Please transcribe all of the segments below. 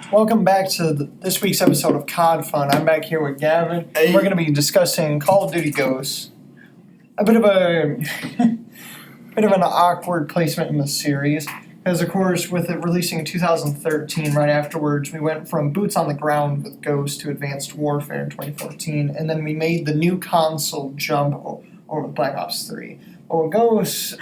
Welcome back to this week's episode of COD Fun. I'm back here with Gavin. Hey. We're going to be discussing Call of Duty Ghosts. A bit of an awkward placement in the series, because of course, with it releasing in 2013, right afterwards, we went from boots on the ground with Ghosts to Advanced Warfare in 2014, and then we made the new console jump over Black Ops 3. Well, Ghosts.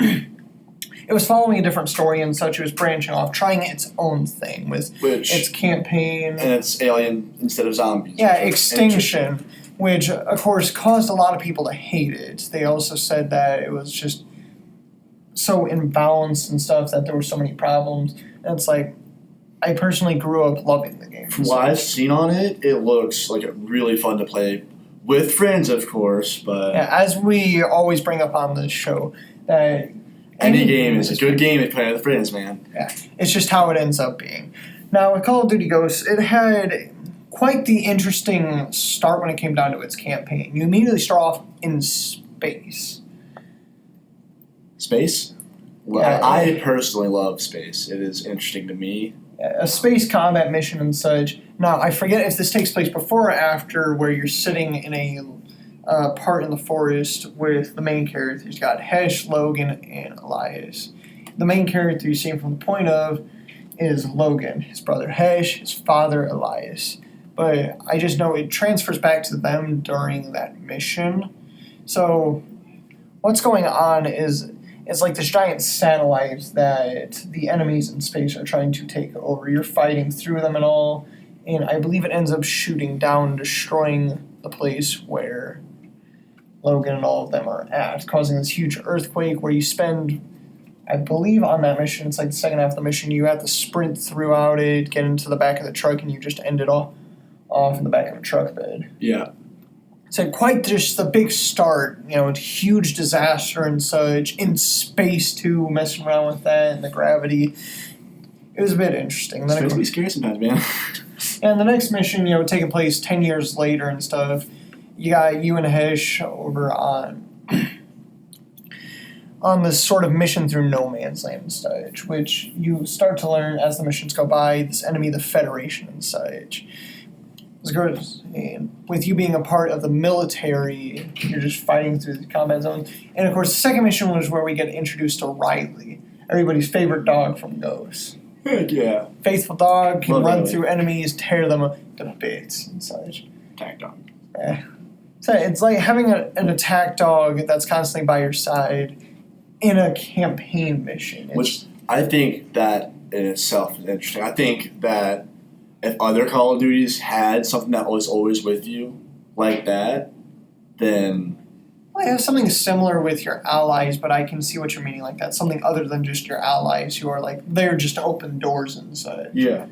It was following a different story and such. It was branching off, trying its own thing with its campaign. And it's alien instead of zombies. Yeah, Extinction, which, of course, caused a lot of people to hate it. They also said that it was just so imbalanced and stuff, that there were so many problems. And it's like, I personally grew up loving the game. From what I've seen on it, it looks like really fun to play with friends, of course. But yeah, as we always bring up on this show, that any game is a good game if playing with friends, man. Yeah, it's just how it ends up being. Now, with Call of Duty Ghosts, it had quite the interesting start when it came down to its campaign. You immediately start off in space. Space? Well, Yeah, I personally love space. It is interesting to me. A space combat mission and such. Now, I forget if this takes place before or after, where you're sitting in a part in the forest with the main characters. You got Hesh, Logan, and Elias. The main character you see him from the point of is Logan, his brother Hesh, his father Elias. But I just know it transfers back to them during that mission. So what's going on is it's like this giant satellite that the enemies in space are trying to take over. You're fighting through them and all, and I believe it ends up shooting down, destroying the place where Logan and all of them are at, causing this huge earthquake where you spend, I believe on that mission, it's like the second half of the mission, you have to sprint throughout it, get into the back of the truck, and you just end it off in the back of a truck bed. Yeah. So quite just the big start, huge disaster and such, in space too, messing around with that and the gravity. It was a bit interesting. Space can be scary sometimes, man. And the next mission, taking place 10 years later and stuff, you got you and Hesh over on this sort of mission through no man's land and such, which you start to learn as the missions go by, this enemy, the Federation and such. It's good. And with you being a part of the military, you're just fighting through the combat zones. And of course, the second mission was where we get introduced to Riley, everybody's favorite dog from Ghosts. Heck yeah. Faithful dog, can Love run Riley. through enemies, tear them to bits and such. Attack dog. Yeah. So it's like having an attack dog that's constantly by your side in a campaign mission. Which I think that in itself is interesting. I think that if other Call of Duties had something that was always with you like that, then I have something similar with your allies, but I can see what you're meaning like that. Something other than just your allies who are like, they're just open doors and such. yeah.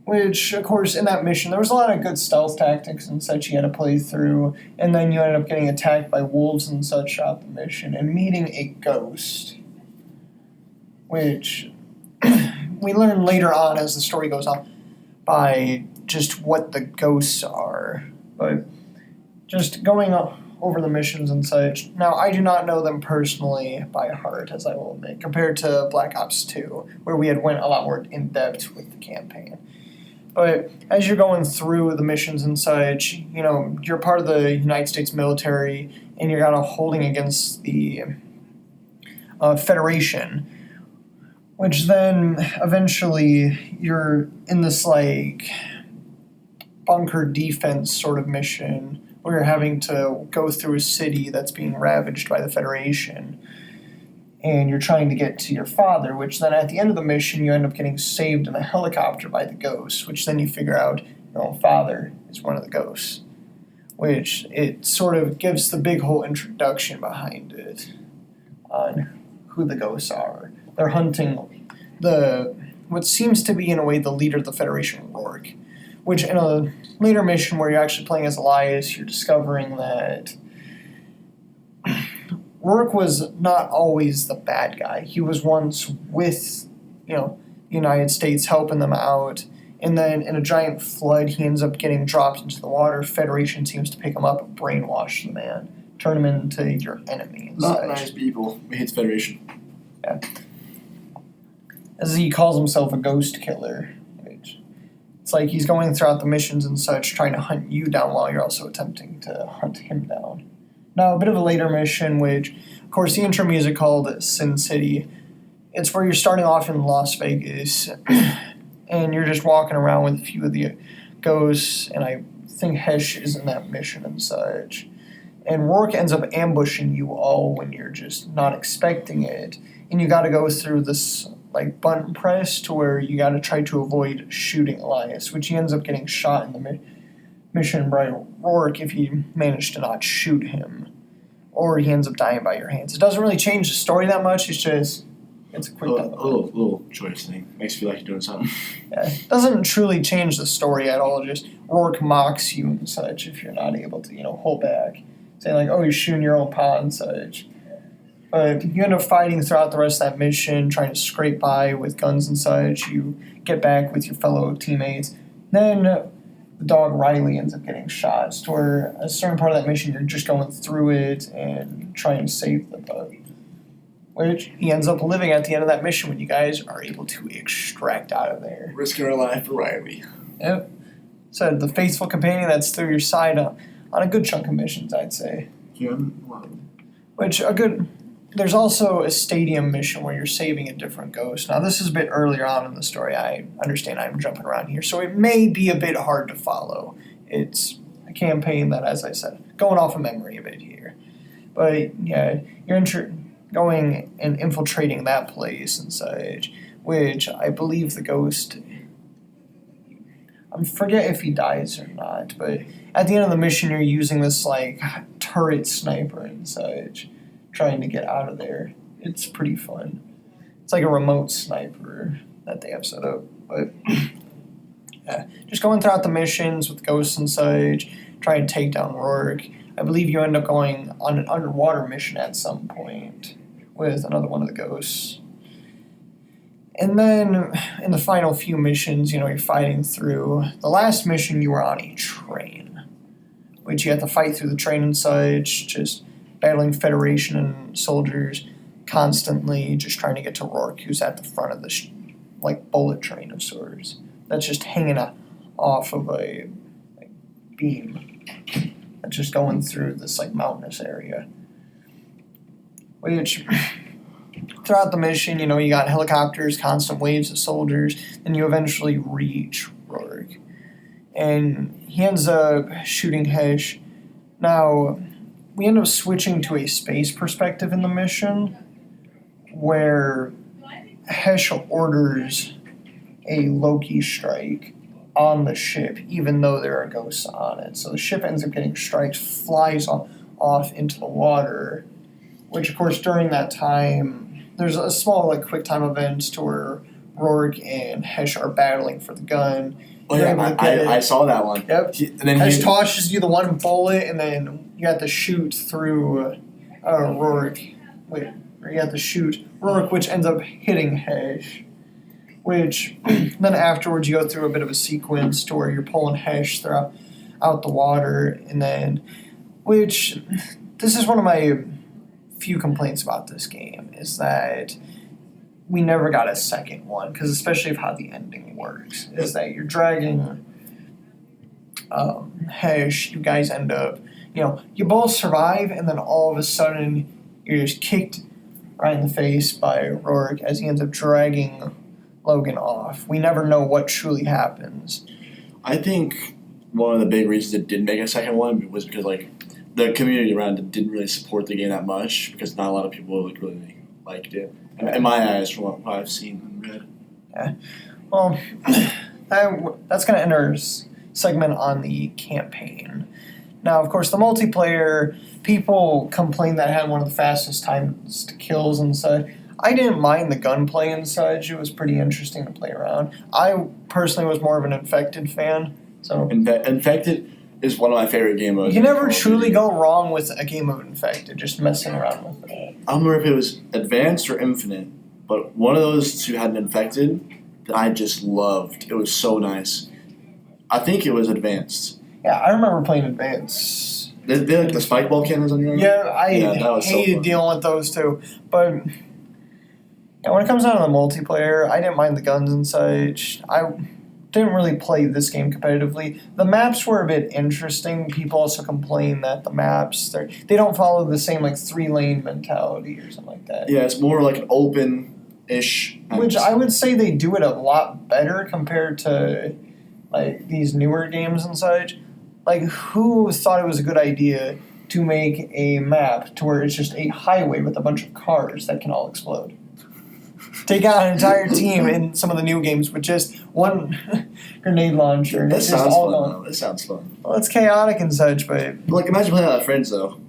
Which, of course, in that mission, there was a lot of good stealth tactics and such you had to play through, and then you ended up getting attacked by wolves and such throughout the mission, and meeting a ghost, which we learn later on as the story goes on by just what the ghosts are. But just going over the missions and such, now I do not know them personally by heart, as I will admit, compared to Black Ops 2, where we had went a lot more in-depth with the campaign. But as you're going through the missions and such, you're part of the United States military, and you're kind of holding against the Federation, which then eventually you're in this like bunker defense sort of mission where you're having to go through a city that's being ravaged by the Federation. And you're trying to get to your father, which then at the end of the mission, you end up getting saved in a helicopter by the ghosts, which then you figure out your own father is one of the ghosts, which it sort of gives the big whole introduction behind it on who the ghosts are. They're hunting what seems to be, in a way, the leader of the Federation, Rourke, which in a later mission where you're actually playing as Elias, you're discovering that Rourke was not always the bad guy. He was once with, the United States helping them out, and then in a giant flood, he ends up getting dropped into the water. Federation seems to pick him up and brainwash the man, turn him into your enemy. Not nice people. We hate the Federation. Yeah. As he calls himself a ghost killer, which it's like he's going throughout the missions and such, trying to hunt you down while you're also attempting to hunt him down. Now, a bit of a later mission, which, of course, the intro music called Sin City. It's where you're starting off in Las Vegas, and you're just walking around with a few of the ghosts, and I think Hesh is in that mission and such. And Rourke ends up ambushing you all when you're just not expecting it, and you got to go through this like button press to where you got to try to avoid shooting Elias, which he ends up getting shot in the mission by Rourke if you manage to not shoot him, or he ends up dying by your hands. It doesn't really change the story that much. It's a quick little choice thing. Makes you feel like you're doing something. Yeah, it doesn't truly change the story at all. Just Rourke mocks you and such if you're not able to, hold back. Saying like, oh, you're shooting your own paw and such. But you end up fighting throughout the rest of that mission, trying to scrape by with guns and such. You get back with your fellow teammates. Then the dog Riley ends up getting shot. To where a certain part of that mission, you're just going through it and trying to save the dog. Which he ends up living at the end of that mission when you guys are able to extract out of there. Risking our life for Riley. Yep. So the faithful companion that's through your side on a good chunk of missions, I'd say. Yeah. There's also a stadium mission where you're saving a different ghost. Now, this is a bit earlier on in the story. I understand I'm jumping around here, so it may be a bit hard to follow. It's a campaign that, as I said, going off of memory a bit here. But, yeah, you're going and infiltrating that place and such, which I believe the ghost, I forget if he dies or not, but at the end of the mission you're using this like turret sniper and such, trying to get out of there. It's pretty fun. It's like a remote sniper that they have set up, but yeah, just going throughout the missions with ghosts and such, trying to take down Rourke. I believe you end up going on an underwater mission at some point with another one of the ghosts. And then in the final few missions, you're fighting through. The last mission, you were on a train, which you have to fight through the train and such, just battling Federation and soldiers constantly, just trying to get to Rourke, who's at the front of this bullet train of sorts that's just hanging off of a beam that's just going through this mountainous area. Which, throughout the mission, you got helicopters, constant waves of soldiers, and you eventually reach Rourke. And he ends up shooting Hesh. Now, we end up switching to a space perspective in the mission, where Hesh orders a Loki strike on the ship, even though there are ghosts on it. So the ship ends up getting striked, flies off into the water, which, of course, during that time, there's a small, quick time event to where Rourke and Hesh are battling for the gun. Oh, yeah, I saw that one. Yep. Hesh tosses you the one bullet, and then you have to shoot through Rourke. You have to shoot Rourke, which ends up hitting Hesh. Which, then afterwards, you go through a bit of a sequence to where you're pulling Hesh out the water, and then, which, this is one of my few complaints about this game, is that we never got a second one, because especially of how the ending works, is that you're dragging Hesh, you guys end up, you both survive, and then all of a sudden you're just kicked right in the face by Rourke as he ends up dragging Logan off. We never know what truly happens. I think one of the big reasons it didn't make a second one was because the community around it didn't really support the game that much, because not a lot of people really liked it. In my eyes, from what I've seen and read. Yeah. Well, that's going to end our segment on the campaign. Now, of course, the multiplayer, people complained that it had one of the fastest times to kills and such. I didn't mind the gunplay and such. It was pretty interesting to play around. I personally was more of an Infected fan. So Infected is one of my favorite game modes. You never truly go wrong with a game of Infected, just messing around with it. I don't remember if it was Advanced or Infinite, but one of those two had an Infected that I just loved. It was so nice. I think it was Advanced. Yeah, I remember playing Advanced. They like the spike ball cannons on your arm? Yeah, I hated dealing with those too. But when it comes down to the multiplayer, I didn't mind the guns and such. didn't really play this game competitively. The maps were a bit interesting. People also complain that the maps they don't follow the same like 3-lane mentality or something like that. Yeah, it's more like an open-ish. Which I would say they do it a lot better compared to like these newer games and such. Like, who thought it was a good idea to make a map to where it's just a highway with a bunch of cars that can all explode? Take out an entire team in some of the new games with just one grenade launcher. And That it's just sounds all fun, gone. though. That sounds fun. Well, it's chaotic and such, but Like, imagine playing that with friends, though.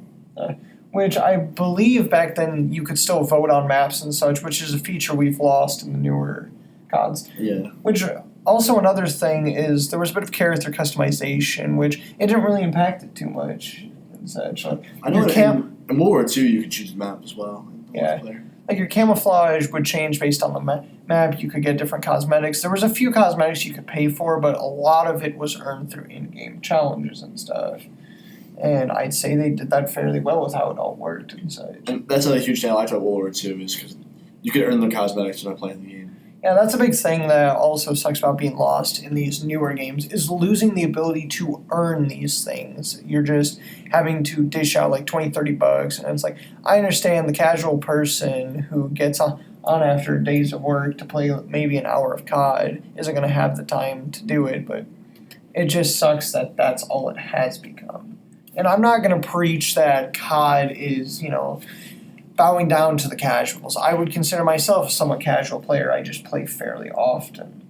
which I believe back then you could still vote on maps and such, which is a feature we've lost in the newer CODs. Yeah. Which also another thing is there was a bit of character customization, which it didn't really impact it too much and such. Like, I know your that in World War II you could choose the map as well. Yeah. Like your camouflage would change based on the map. You could get different cosmetics. There was a few cosmetics you could pay for, but a lot of it was earned through in-game challenges and stuff. And I'd say they did that fairly well with how it all worked and such. And that's another huge thing I liked about World War II is because you could earn the cosmetics by playing the game. Yeah, that's a big thing that also sucks about being lost in these newer games is losing the ability to earn these things. You're just having to dish out like $20-$30, and it's like, I understand the casual person who gets on after days of work to play maybe an hour of COD isn't going to have the time to do it, but it just sucks that that's all it has become. And I'm not going to preach that COD is, bowing down to the casuals. I would consider myself a somewhat casual player. I just play fairly often.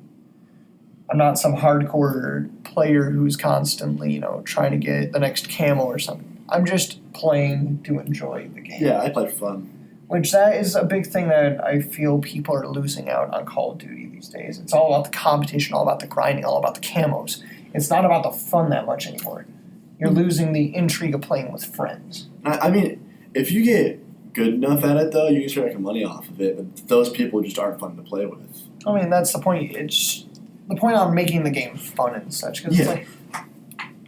I'm not some hardcore player who's constantly, trying to get the next camo or something. I'm just playing to enjoy the game. Yeah, I play for fun. Which that is a big thing that I feel people are losing out on Call of Duty these days. It's all about the competition, all about the grinding, all about the camos. It's not about the fun that much anymore. You're losing the intrigue of playing with friends. I mean, if you get good enough at it, though, you can start making money off of it, but those people just aren't fun to play with. I mean, that's the point. It's the point on making the game fun and such. Cause it's like,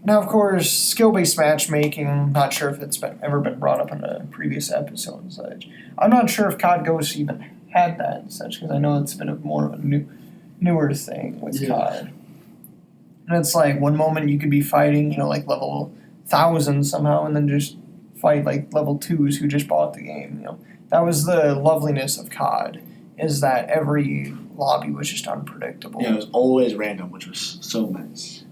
now, of course, skill-based matchmaking, I'm not sure if it's ever been brought up in a previous episode and such. I'm not sure if COD Ghosts even had that and such, because I know it's been more of a newer thing with COD. And it's like, one moment you could be fighting, like level 1,000 somehow, and then just fight like level 2s who just bought the game. That was the loveliness of COD, is that every lobby was just unpredictable. Yeah, it was always random, which was so nice.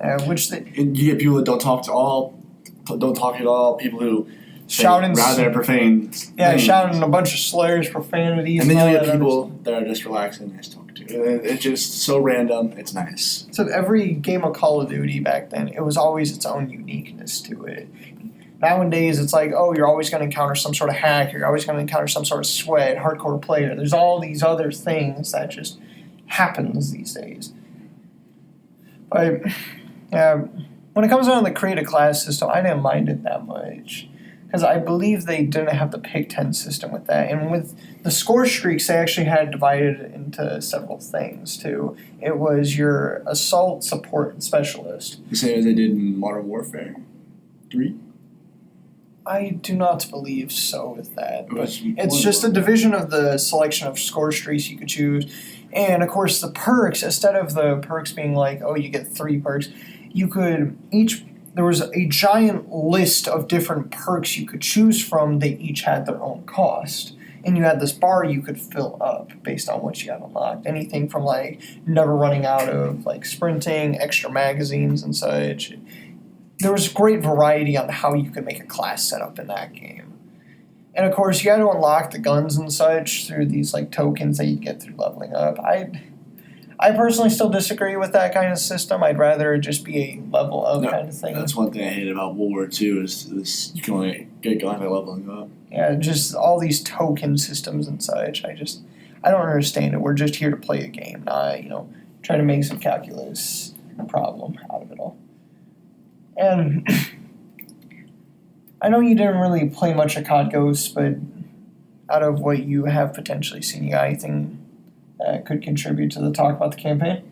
And you get people that don't talk at all, people who shouting rather profane. Yeah, shouting a bunch of slurs, profanities. And then you get people that are just relaxing and nice to talk to. It's just so random, it's nice. So every game of Call of Duty back then, it was always its own uniqueness to it. Nowadays, it's like, oh, you're always going to encounter some sort of hacker. You're always going to encounter some sort of sweat, hardcore player. There's all these other things that just happens these days. But when it comes down to the create a class system, I didn't mind it that much. Because I believe they didn't have the pick 10 system with that. And with the score streaks, they actually had it divided into several things, too. It was your assault, support, and specialist. The same as they did in Modern Warfare 3? I do not believe so with that. But it's one just a of them. division of the selection of score streaks you could choose. And, of course, the perks, instead of the perks being like, oh, you get 3 perks, you could there was a giant list of different perks you could choose from. They each had their own cost. And you had this bar you could fill up based on what you had unlocked. Anything from, like, never running out of, like, sprinting, extra magazines and such. There was great variety on how you could make a class setup in that game. And, of course, you had to unlock the guns and such through these, like, tokens that you get through leveling up. I personally still disagree with that kind of system. I'd rather it just be a level up kind of thing. That's one thing I hated about World War II is you can only get guns by leveling up. Yeah, just all these token systems and such. I don't understand it. We're just here to play a game, not, try to make some calculus problem out of it all. And I know you didn't really play much of COD Ghosts, but out of what you have potentially seen, you got anything that could contribute to the talk about the campaign?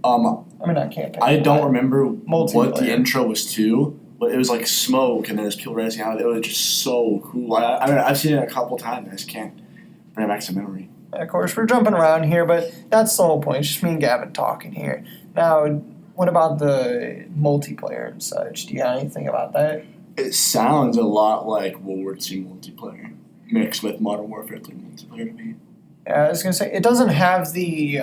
I mean, not campaign. I don't remember what multiplayer. the intro was to, but it was like smoke and there's people racing out. It was just so cool. I've seen it a couple times. I just can't bring it back to memory. Of course, we're jumping around here, but that's the whole point. It's just me and Gavin talking here. Now, what about the multiplayer and such? Do you have anything about that? It sounds a lot like World War II multiplayer mixed with Modern Warfare 3 multiplayer to me. Yeah, I was gonna say it doesn't have the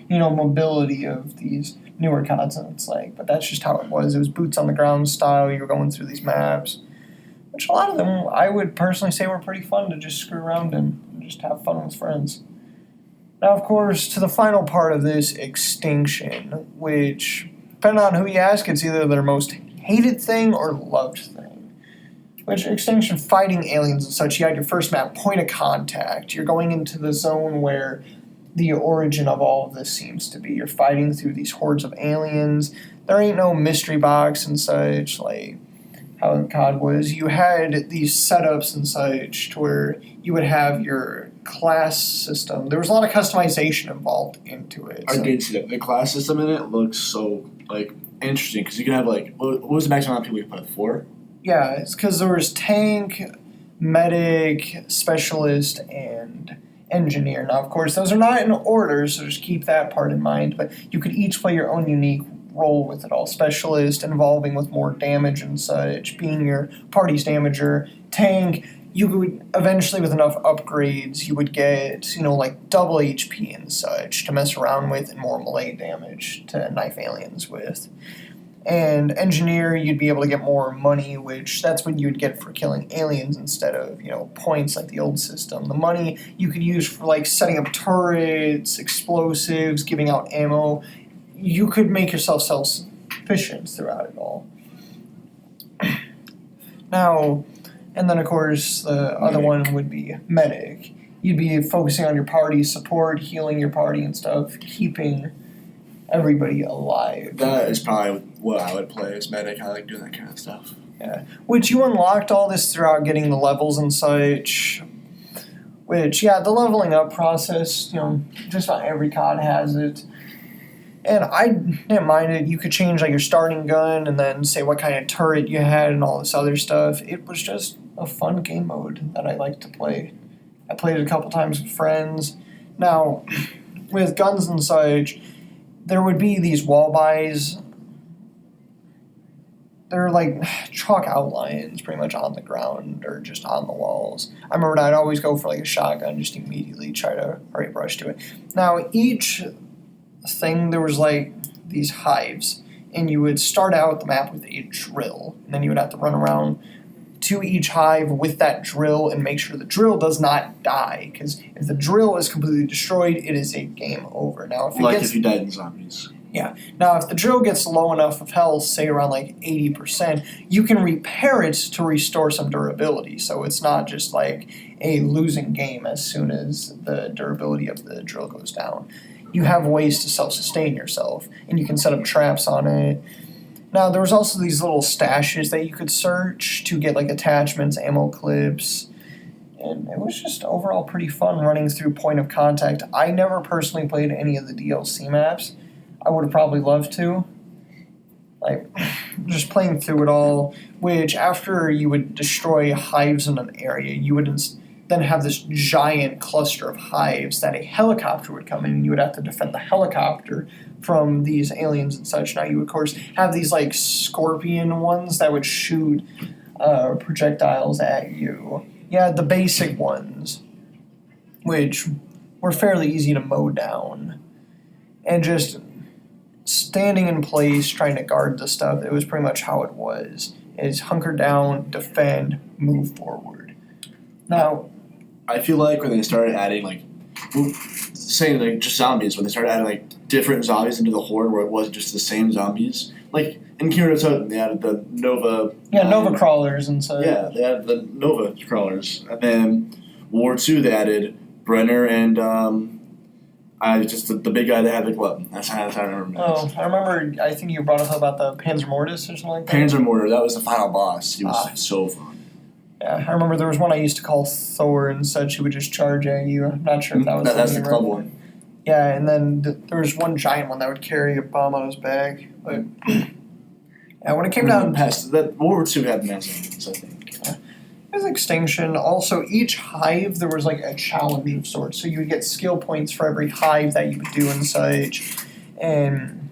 mobility of these newer consoles, but that's just how it was. It was boots on the ground style. You were going through these maps, which a lot of them I would personally say were pretty fun to just screw around in and just have fun with friends. Now, of course, to the final part of this, Extinction, which, depending on who you ask, it's either their most hated thing or loved thing. Which, Extinction, fighting aliens and such, you had your first map, Point of Contact. You're going into the zone where the origin of all of this seems to be. You're fighting through these hordes of aliens. There ain't no mystery box and such, like how COD was. You had these setups and such to where you would have your class system. There was a lot of customization involved into it. I did see that. The class system in it looks so, interesting, because you can have, what was the maximum amount of people you could put? 4? Yeah, it's because there was tank, medic, specialist, and engineer. Now, of course, those are not in order, so just keep that part in mind, but you could each play your own unique role with it all. Specialist involving with more damage and such, being your party's damager. Tank, you would eventually, with enough upgrades, you would get, double HP and such to mess around with and more melee damage to knife aliens with. And engineer, you'd be able to get more money, which that's what you would get for killing aliens instead of, points like the old system. The money you could use for, setting up turrets, explosives, giving out ammo. You could make yourself self-sufficient throughout it all. Now, and then, of course, the other one would be medic. You'd be focusing on your party support, healing your party and stuff, keeping everybody alive. That is probably what I would play as medic. I like doing that kind of stuff. Yeah. Which you unlocked all this throughout getting the levels and such. Which, the leveling up process, just about every COD has it. And I didn't mind it. You could change your starting gun and then say what kind of turret you had and all this other stuff. It was just a fun game mode that I liked to play. I played it a couple times with friends. Now, with guns and such, there would be these wall buys. They're chalk outlines pretty much on the ground or just on the walls. I remember I'd always go for a shotgun, just immediately try to hurry up rush to it. Now, each thing, there was these hives, and you would start out the map with a drill, and then you would have to run around to each hive with that drill and make sure the drill does not die, because if the drill is completely destroyed, it is a game over. Now, if you died in zombies. Yeah. Now, if the drill gets low enough of health, say around 80%, you can repair it to restore some durability. So it's not just a losing game as soon as the durability of the drill goes down. You have ways to self-sustain yourself, and you can set up traps on it. Now, there was also these little stashes that you could search to get attachments, ammo clips, and it was just overall pretty fun running through Point of Contact. I never personally played any of the DLC maps. I would have probably loved to. Just playing through it all, which after you would destroy hives in an area, you would then have this giant cluster of hives that a helicopter would come in, and you would have to defend the helicopter from these aliens and such. Now, you, of course, have these, scorpion ones that would shoot projectiles at you. Yeah, the basic ones, which were fairly easy to mow down. And just standing in place, trying to guard the stuff, it was pretty much how it was. Is hunker down, defend, move forward. Now, I feel when they started adding just zombies, when they started adding different zombies into the horde where it wasn't just the same zombies. In Kyoto, they added the Nova. Yeah, Nova crawlers and such. Yeah, they added the Nova crawlers. And then War II, they added Brenner and just the big guy that had the club. That's how I remember. Oh, I remember. I think you brought up about the Panzer Mortis or something like that. Panzer Mortar. That was the final boss. He was so fun. Yeah, I remember there was one I used to call Thor and such. He would just charge at you. I'm not sure if that was that's the club one. Yeah, and then there was one giant one that would carry a bomb on his back. But yeah, when it came down past that, World War II had mass zombies, I think. There's extinction. Also, each hive there was like a challenge of sorts. So you would get skill points for every hive that you would do and such. And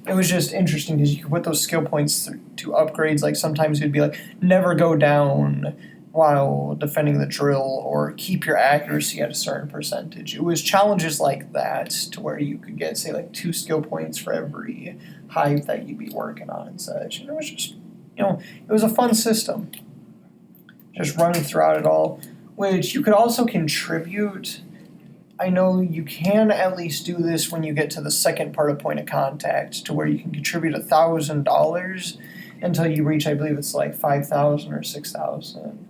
it was just interesting because you could put those skill points to upgrades. Like sometimes it'd be like never go down while defending the drill, or keep your accuracy at a certain percentage. It was challenges like that to where you could get, say, like 2 skill points for every hive that you'd be working on and such. And it was just, it was a fun system. Just running throughout it all, which you could also contribute. I know you can at least do this when you get to the second part of point of contact, to where you can contribute $1,000 until you reach, I believe it's like 5,000 or 6,000.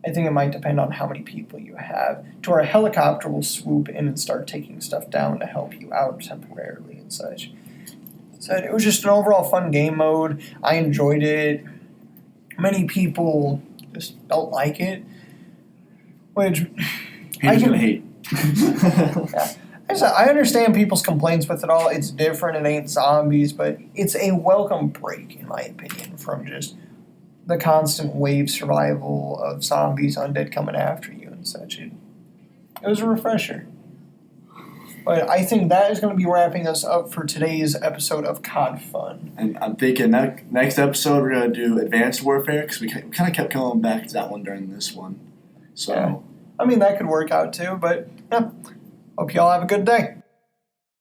I think it might depend on how many people you have, to where a helicopter will swoop in and start taking stuff down to help you out temporarily and such. So it was just an overall fun game mode. I enjoyed it. Many people just don't like it, which Haters gonna hate. Yeah. I understand people's complaints with it all. It's different. It ain't zombies, but it's a welcome break, in my opinion, from just the constant wave survival of zombies, undead coming after you and such. It was a refresher. But I think that is going to be wrapping us up for today's episode of COD Fun. And I'm thinking next episode we're going to do Advanced Warfare, because we kind of kept coming back to that one during this one. So, yeah. I mean, that could work out too, but yeah. Hope y'all have a good day.